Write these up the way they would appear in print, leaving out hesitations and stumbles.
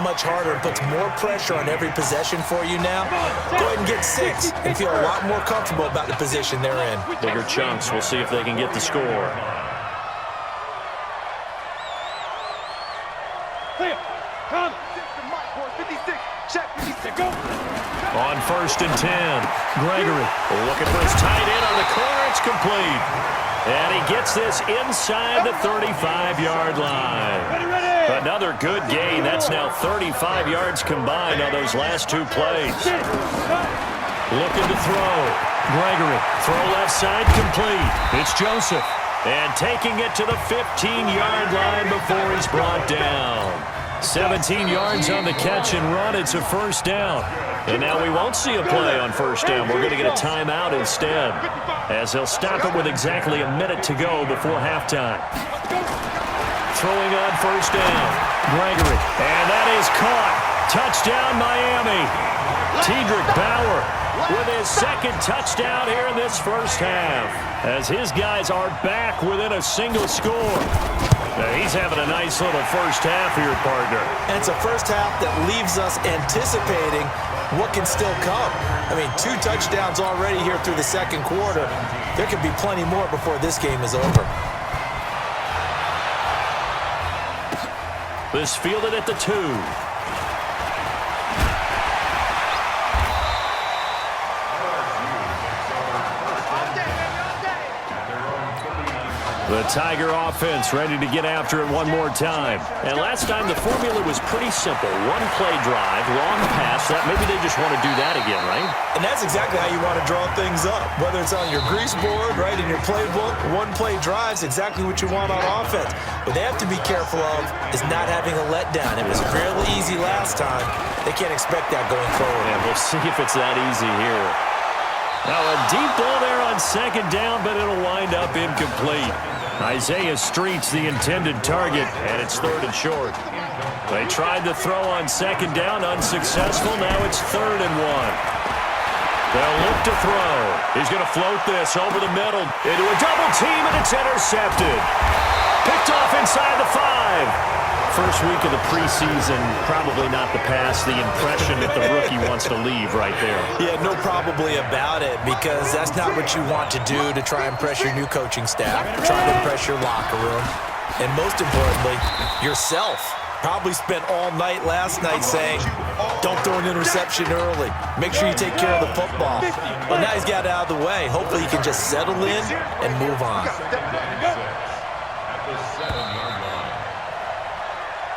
much harder and puts more pressure on every possession for you now. Go ahead and get 6 and feel a lot more comfortable about the position they're in. Bigger chunks. We'll see if they can get the score. On 1st and 10, Gregory looking for his tight end on the corner. It's complete. And he gets this inside the 35-yard line. Another good gain. That's now 35 yards combined on those last 2 plays. Looking to throw. Gregory, throw left side, complete. It's Joseph. And taking it to the 15-yard line before he's brought down. 17 yards on the catch and run. It's a 1st down. And now we won't see a play on 1st down. We're going to get a timeout instead, as they'll stop it with exactly a minute to go before halftime. Throwing on 1st down. Gregory. And that is caught. Touchdown, Miami. Tedrick Bauer with his 2nd touchdown here in this 1st half, as his guys are back within a single score. Now he's having a nice little 1st half here, partner. And it's a 1st half that leaves us anticipating what can still come. I mean, 2 touchdowns already here through the 2nd quarter. There could be plenty more before this game is over. This fielded at the 2. The Tiger offense ready to get after it one more time. And last time the formula was pretty simple. 1-play drive, long pass. That maybe they just want to do that again, right? And that's exactly how you want to draw things up. Whether it's on your grease board, right, in your playbook, 1-play drives, exactly what you want on offense. What they have to be careful of is not having a letdown. It was fairly easy last time. They can't expect that going forward. And we'll see if it's that easy here. Now a deep ball there on 2nd down, but it'll wind up incomplete. Isaiah Street's the intended target, and it's 3rd and short. They tried to throw on 2nd down, unsuccessful. Now it's 3rd and 1. They'll look to throw. He's going to float this over the middle into a double team, and it's intercepted. Picked off inside the 5. First week of the preseason, probably not the pass, the impression that the rookie wants to leave right there. Yeah, no probably about it, because that's not what you want to do to try and impress your new coaching staff, try to impress your locker room, and most importantly, yourself. Probably spent all night last night saying, don't throw an interception early. Make sure you take care of the football. But now he's got it out of the way. Hopefully he can just settle in and move on.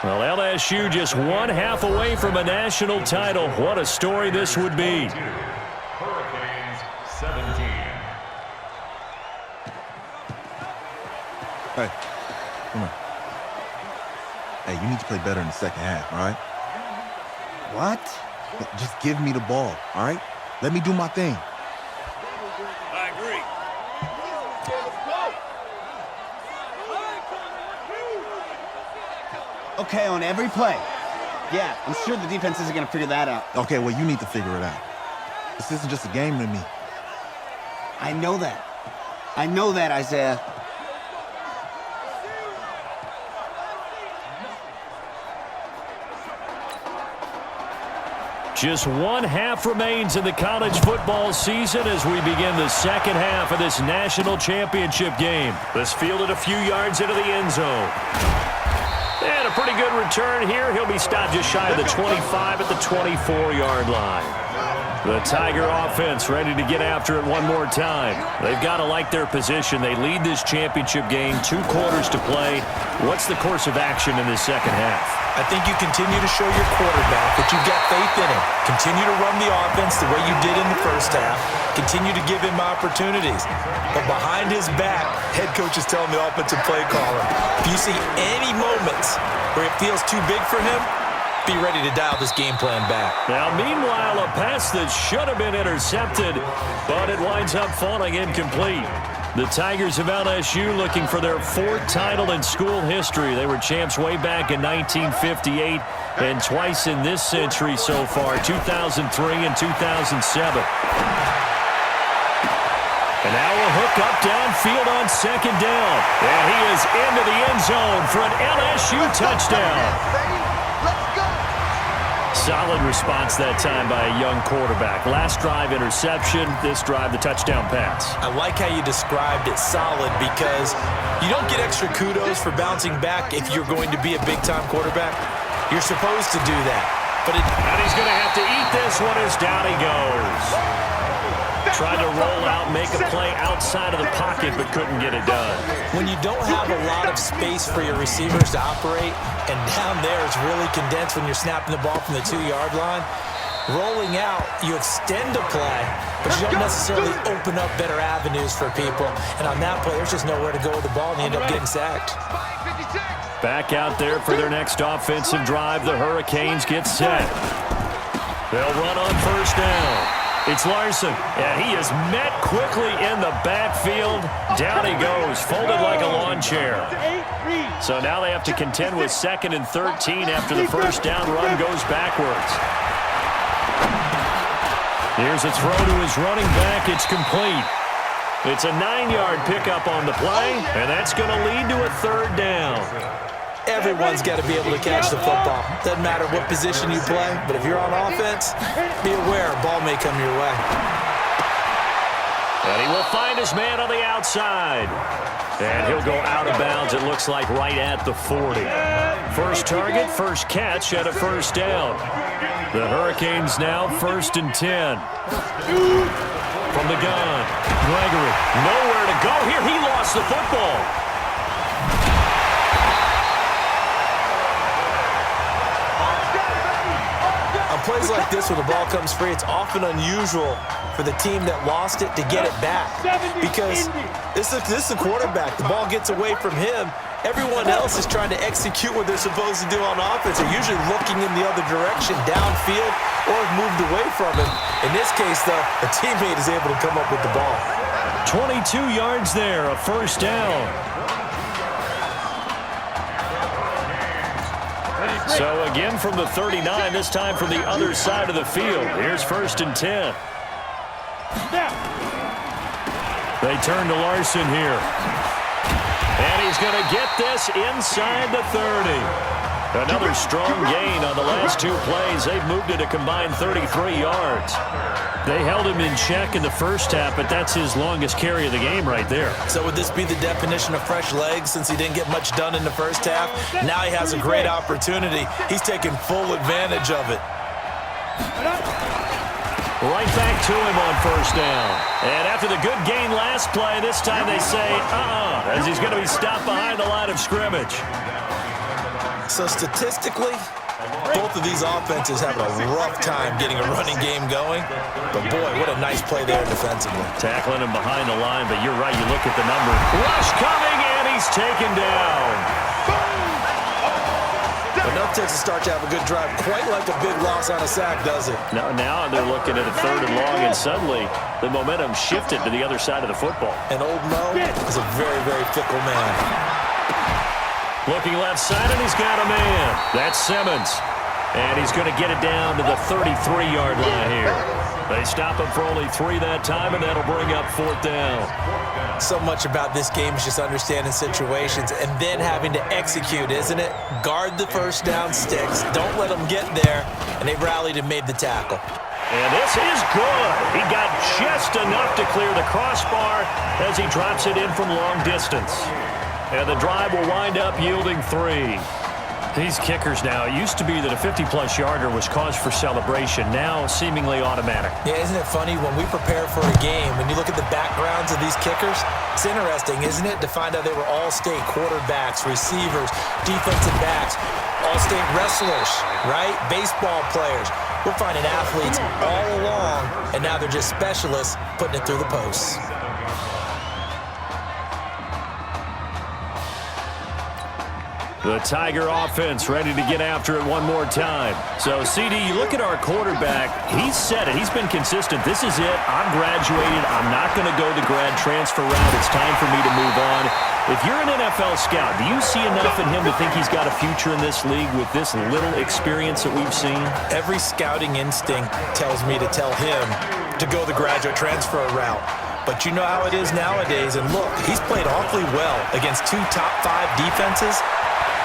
Well, LSU just 1 half away from a national title. What a story this would be. Hurricanes 17. Hey, come on. Hey, you need to play better in the 2nd half, all right? What? Just give me the ball, all right? Let me do my thing. I agree. Okay, on every play. Yeah, I'm sure the defense isn't going to figure that out. Okay, well, you need to figure it out. This isn't just a game to me. I know that. I know that, Isaiah. Just 1 half remains in the college football season as we begin the 2nd half of this national championship game. This fielded a few yards into the end zone. And a pretty good return here. He'll be stopped just shy of the 25 at the 24-yard line. The Tiger offense ready to get after it one more time. They've got to like their position. They lead this championship game, 2 quarters to play. What's the course of action in this 2nd half? I think you continue to show your quarterback that you've got faith in him. Continue to run the offense the way you did in the 1st half. Continue to give him opportunities. But behind his back, head coach is telling the offensive play caller, if you see any moments where it feels too big for him, be ready to dial this game plan back. Now, meanwhile, a pass that should have been intercepted, but it winds up falling incomplete. The Tigers of LSU looking for their 4th title in school history. They were champs way back in 1958 and twice in this century so far, 2003 and 2007. And now a hook up downfield on 2nd down. And he is into the end zone for an LSU touchdown. Solid response that time by a young quarterback. Last drive, interception. This drive, the touchdown pass. I like how you described it solid because you don't get extra kudos for bouncing back if you're going to be a big-time quarterback. You're supposed to do that. And he's going to have to eat this one as down he goes. Tried to roll out, make a play outside of the pocket, but couldn't get it done. When you don't have a lot of space for your receivers to operate, and down there is really condensed when you're snapping the ball from the 2-yard line, rolling out, you extend a play, but you don't necessarily open up better avenues for people. And on that play, there's just nowhere to go with the ball, and you end up getting sacked. Back out there for their next offensive drive. The Hurricanes get set. They'll run on first down. It's Larson, and he is met quickly in the backfield. Down he goes, folded like a lawn chair. So now they have to contend with 2nd and 13 after the first down run goes backwards. Here's a throw to his running back. It's complete. It's a 9-yard pickup on the play, and that's going to lead to a 3rd down. Everyone's got to be able to catch the football. Doesn't matter what position you play, but if you're on offense, be aware a ball may come your way. And he will find his man on the outside. And he'll go out of bounds, it looks like, right at the 40. First target, first catch at a first down. The Hurricanes now 1st and 10. From the gun, Gregory, nowhere to go here. He lost the football. Plays like this when the ball comes free, it's often unusual for the team that lost it to get it back because this is the quarterback. The ball gets away from him. Everyone else is trying to execute what they're supposed to do on offense. They're usually looking in the other direction, downfield, or have moved away from him. In this case, though, a teammate is able to come up with the ball. 22 yards there, a first down. So again from the 39, this time from the other side of the field. Here's 1st and 10. They turn to Larson here. And he's going to get this inside the 30. Another strong gain on the last 2 plays. They've moved it a combined 33 yards. They held him in check in the first half, but that's his longest carry of the game right there. So would this be the definition of fresh legs since he didn't get much done in the first half? Now he has a great opportunity. He's taking full advantage of it. Right back to him on first down. And after the good gain last play, this time they say, as he's going to be stopped behind the line of scrimmage. So statistically, both of these offenses have a rough time getting a running game going. But, boy, what a nice play there defensively. Tackling him behind the line, but you're right. You look at the number. Rush coming, and he's taken down. Enough takes a start to have a good drive. Quite like a big loss on a sack, does it? Now they're looking at a 3rd and long, and suddenly the momentum shifted to the other side of the football. And old Mo is a very, very fickle man. Looking left side, and he's got a man. That's Simmons. And he's going to get it down to the 33-yard line here. They stop him for only 3 that time, and that'll bring up 4th down. So much about this game is just understanding situations and then having to execute, isn't it? Guard the first down sticks. Don't let them get there. And they rallied and made the tackle. And this is good. He got just enough to clear the crossbar as he drops it in from long distance. And the drive will wind up yielding 3. These kickers now, it used to be that a 50-plus yarder was cause for celebration. Now, seemingly automatic. Yeah, isn't it funny? When we prepare for a game, when you look at the backgrounds of these kickers, it's interesting, isn't it, to find out they were all-state quarterbacks, receivers, defensive backs, all-state wrestlers, right? Baseball players. We're finding athletes all along, and now they're just specialists putting it through the posts. The Tiger offense ready to get after it one more time. So, CD, you look at our quarterback. He's said it. He's been consistent. This is it. I'm graduated. I'm not going to go the grad transfer route. It's time for me to move on. If you're an NFL scout, do you see enough in him to think he's got a future in this league with this little experience that we've seen? Every scouting instinct tells me to tell him to go the graduate transfer route. But you know how it is nowadays. And look, he's played awfully well against 2 top 5 defenses.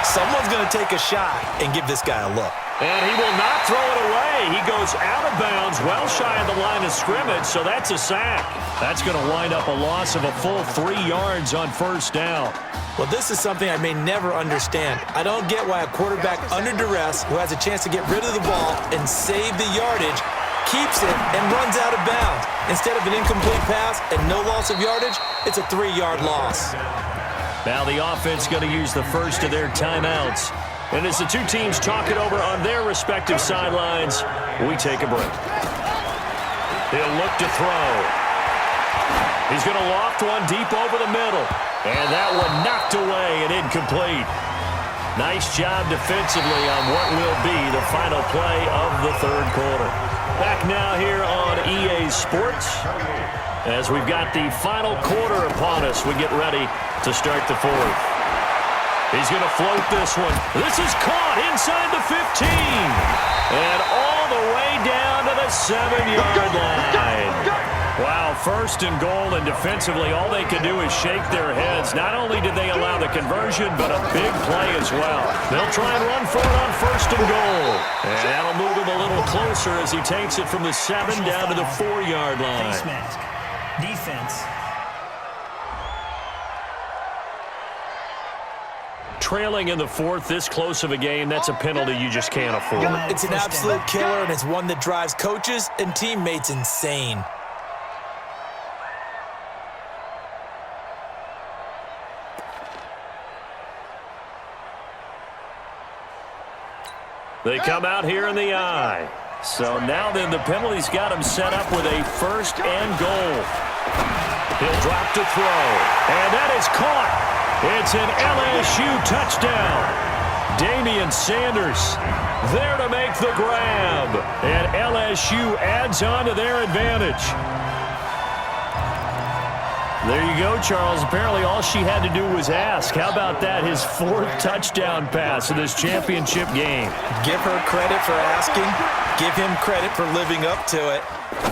Someone's going to take a shot and give this guy a look. And he will not throw it away. He goes out of bounds, well shy of the line of scrimmage, so that's a sack. That's going to wind up a loss of a full 3 yards on first down. Well, this is something I may never understand. I don't get why a quarterback under duress who has a chance to get rid of the ball and save the yardage keeps it and runs out of bounds. Instead of an incomplete pass and no loss of yardage, it's a 3-yard loss. Now the offense going to use the first of their timeouts. And as the two teams talk it over on their respective sidelines, we take a break. He'll look to throw. He's going to loft one deep over the middle. And that one knocked away and incomplete. Nice job defensively on what will be the final play of the third quarter. Back now here on EA Sports as we've got the final quarter upon us. We get ready to start the fourth. He's going to float this one. This is caught inside the 15. And all the way down to the 7-yard line. Wow, first and goal, and defensively all they could do is shake their heads. Not only did they allow the conversion, but a big play as well. They'll try and run for it on first and goal. And that'll move him a little closer as he takes it from the 7 down to the 4-yard line. Face mask. Defense. Trailing in the fourth, this close of a game, that's a penalty you just can't afford. It's an absolute killer, and it's one that drives coaches and teammates insane. They come out here in the eye. So now then the penalty's got him set up with a first and goal. He'll drop to throw. And that is caught. It's an LSU touchdown. Damian Sanders there to make the grab. And LSU adds on to their advantage. There you go, Charles. Apparently all she had to do was ask. How about that? His 4th touchdown pass in this championship game. Give her credit for asking. Give him credit for living up to it.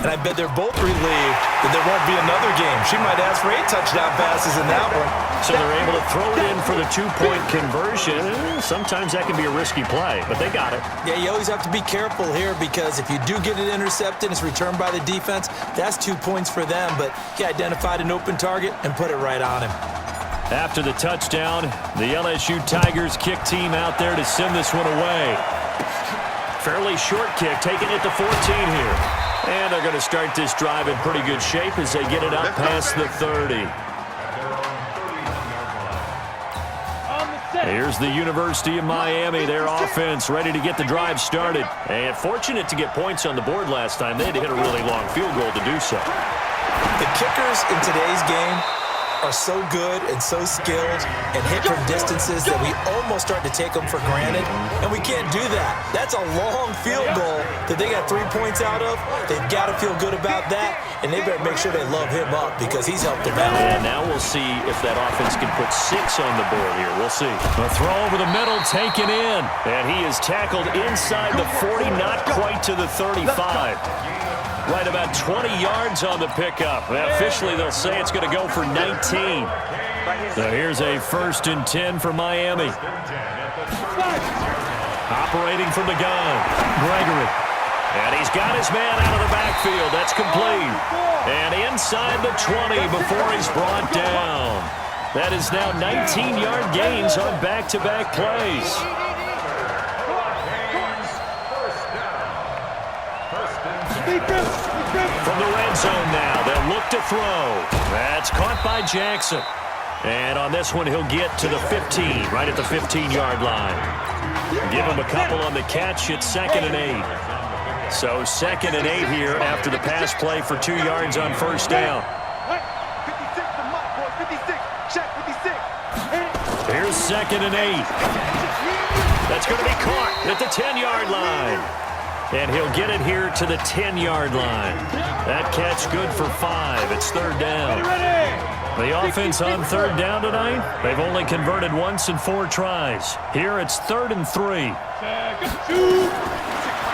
And I bet they're both relieved that there won't be another game. She might ask for 8 touchdown passes in that one. So they're able to throw it in for the 2-point conversion. Sometimes that can be a risky play, but they got it. Yeah, you always have to be careful here because if you do get it intercepted, it's returned by the defense, that's 2 points for them. But he identified an open target and put it right on him. After the touchdown, the LSU Tigers kick team out there to send this one away. Fairly short kick, taking it to 14 here. And they're going to start this drive in pretty good shape as they get it up past the 30. Here's the University of Miami, their offense ready to get the drive started. And fortunate to get points on the board last time. They had to hit a really long field goal to do so. The kickers in today's game are so good and so skilled and hit from distances that we almost start to take them for granted, and we can't do that. That's a long field goal that they got 3 points out of. They've got to feel good about that, and they better make sure they love him up because he's helped them out. And now we'll see if that offense can put 6 on the board here. We'll see. A throw over the middle, taken in, and he is tackled inside the 40, not quite to the 35. Right about 20 yards on the pickup. Officially, they'll say it's going to go for 19. So here's a 1st and 10 for Miami. Operating from the gun, Gregory. And he's got his man out of the backfield. That's complete. And inside the 20 before he's brought down. That is now 19-yard gains on back-to-back plays. From the red zone now, they'll look to throw. That's caught by Jackson. And on this one, he'll get to the 15, right at the 15-yard line. Give him a couple on the catch. It's 2nd and 8. So 2nd and 8 here after the pass play for 2 yards on first down. Here's 2nd and 8. That's going to be caught at the 10-yard line. And he'll get it here to the 10-yard line. That catch good for 5. It's 3rd down. The offense on 3rd down tonight, they've only converted once in 4 tries. Here it's 3rd and 3.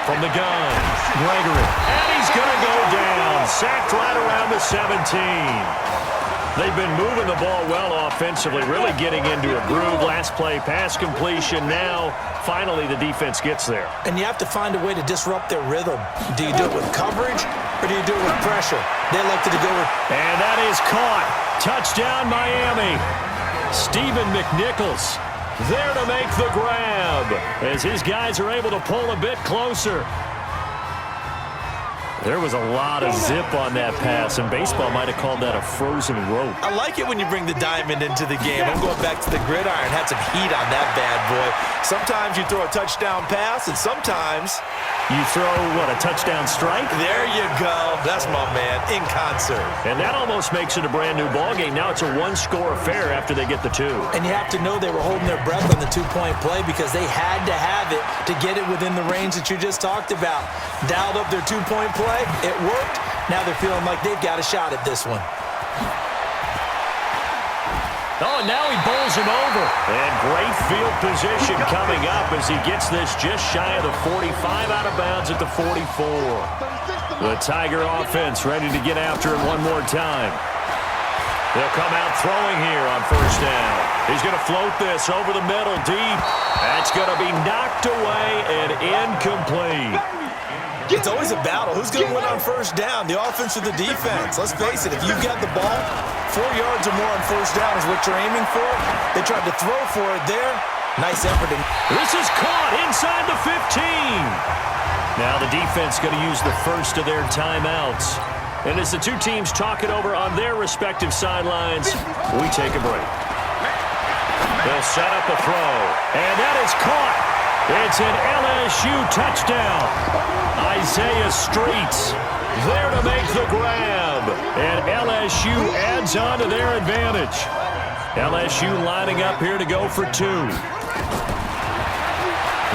From the gun, Gregory. And he's going to go down. Sacked right around the 17. They've been moving the ball well offensively, really getting into a groove. Last play, pass completion. Now, finally, the defense gets there. And you have to find a way to disrupt their rhythm. Do you do it with coverage, or do you do it with pressure? They elected to go with... And that is caught. Touchdown, Miami. Stephen McNichols there to make the grab as his guys are able to pull a bit closer. There was a lot of zip on that pass, and baseball might have called that a frozen rope. I like it when you bring the diamond into the game. I'm going back to the gridiron. Had some heat on that bad boy. Sometimes you throw a touchdown pass, and sometimes... You throw, what, a touchdown strike? There you go. That's my man, in concert. And that almost makes it a brand-new ballgame. Now it's a one-score affair after they get the two. And you have to know they were holding their breath on the two-point play because they had to have it to get it within the range that you just talked about. Dialed up their two-point play. It worked. Now they're feeling like they've got a shot at this one. Oh, now he bowls him over. And great field position coming up as he gets this just shy of the 45, out of bounds at the 44. The Tiger offense ready to get after it one more time. They'll come out throwing here on first down. He's going to float this over the middle deep. That's going to be knocked away and incomplete. It's always a battle. Who's going to win on first down, the offense or the defense? Let's face it, if you've got the ball, 4 yards or more on first down is what you're aiming for. They tried to throw for it there. Nice effort. This is caught inside the 15. Now the defense going to use the first of their timeouts. And as the two teams talk it over on their respective sidelines, we take a break. They'll set up a throw. And that is caught. It's an LSU touchdown. Isaiah Streets there to make the grab. And LSU adds on to their advantage. LSU lining up here to go for two.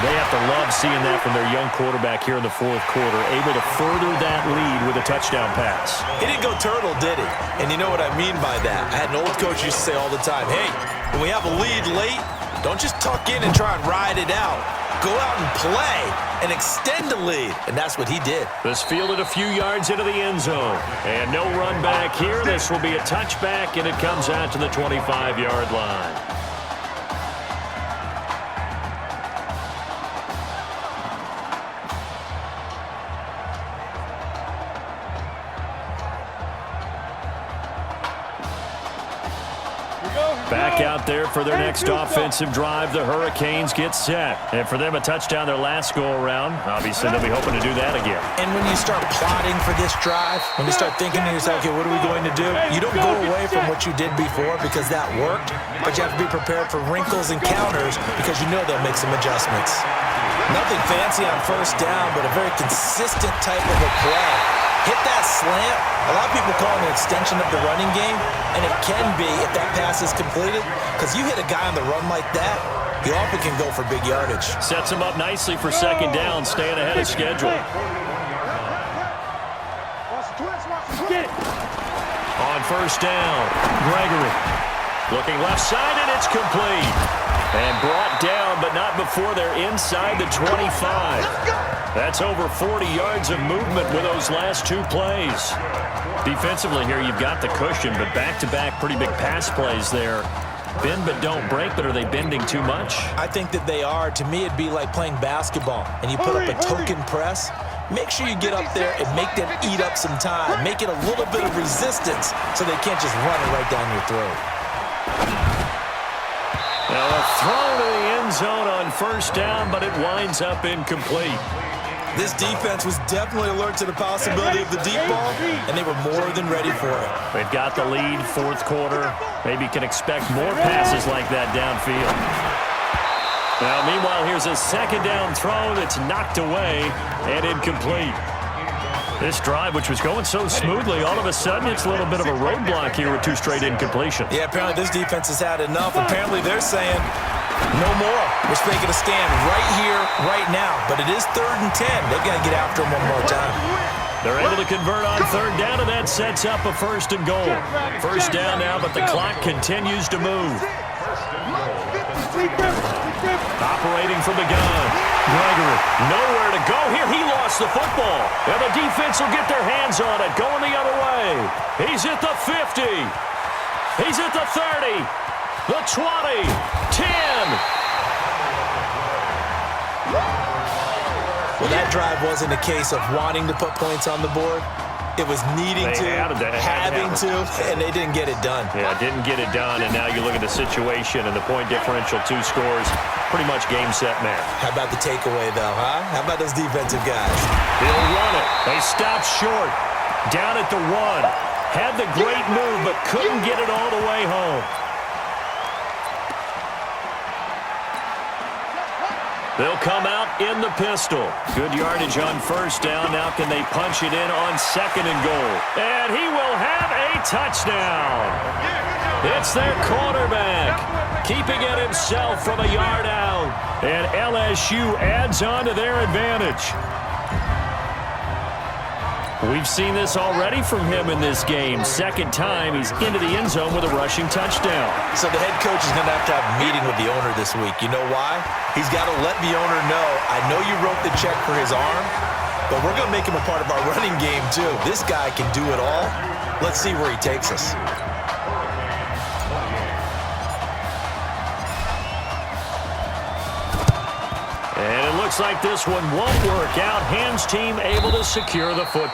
They have to love seeing that from their young quarterback here in the fourth quarter, able to further that lead with a touchdown pass. He didn't go turtle, did he? And you know what I mean by that. I had an old coach used to say all the time, hey, when we have a lead late, don't just tuck in and try and ride it out. Go out and play and extend the lead. And that's what he did. This fielded a few yards into the end zone. And no run back here. This will be a touchback, and it comes out to the 25-yard line. Back out there for their next offensive drive. The Hurricanes get set. And for them, a touchdown their last go-around. Obviously, they'll be hoping to do that again. And when you start plotting for this drive, when you start thinking to yourself, okay, what are we going to do? You don't go away from what you did before because that worked, but you have to be prepared for wrinkles and counters because you know they'll make some adjustments. Nothing fancy on first down, but a very consistent type of a play. Hit that slant. A lot of people call it an extension of the running game, and it can be if that pass is completed, because you hit a guy on the run like that, you often can go for big yardage. Sets him up nicely for second down, staying ahead of schedule. On first down, Gregory. Looking left side, and it's complete. And brought down, but not before they're inside the 25. That's over 40 yards of movement with those last two plays. Defensively here, you've got the cushion, but back-to-back pretty big pass plays there. Bend but don't break, but are they bending too much? I think that they are. To me, it'd be like playing basketball, and you put up a token press. Make sure you get up there and make them eat up some time. Make it a little bit of resistance so they can't just run it right down your throat. Now a throw to the end zone on first down, but it winds up incomplete. This defense was definitely alert to the possibility of the deep ball, and they were more than ready for it. They've got the lead, fourth quarter. Maybe can expect more passes like that downfield. Now, meanwhile, here's a second down throw that's knocked away and incomplete. This drive, which was going so smoothly, all of a sudden it's a little bit of a roadblock here with two straight incompletions. Yeah, apparently this defense has had enough. Apparently they're saying, no more. We're making a stand right here, right now. But it is 3rd and 10. They've got to get after him one more time. They're able to convert on third down, and that sets up a first and goal. First down now, but the clock continues to move. Operating from the gun. Gregory, nowhere to go here. He lost the football. And the defense will get their hands on it, going the other way. He's at the 50. He's at the 30, the 20, 10. Well, that drive wasn't a case of wanting to put points on the board. It was needing to, having to, and they didn't get it done. Yeah, didn't get it done, and now you look at the situation and the point differential, 2 scores, pretty much game, set, match. How about the takeaway, though, huh? How about those defensive guys? They'll run it. They stop short. Down at the 1. Had the great move, but couldn't get it all the way home. They'll come out in the pistol. Good yardage on first down. Now can they punch it in on 2nd and goal? And he will have a touchdown. It's their quarterback, keeping it himself from a yard out. And LSU adds on to their advantage. We've seen this already from him in this game. Second time he's into the end zone with a rushing touchdown. So the head coach is going to have a meeting with the owner this week. You know why? He's got to let the owner know, I know you wrote the check for his arm, but we're going to make him a part of our running game too. This guy can do it all. Let's see where he takes us. And it looks like this one won't work out. Hams team able to secure the football.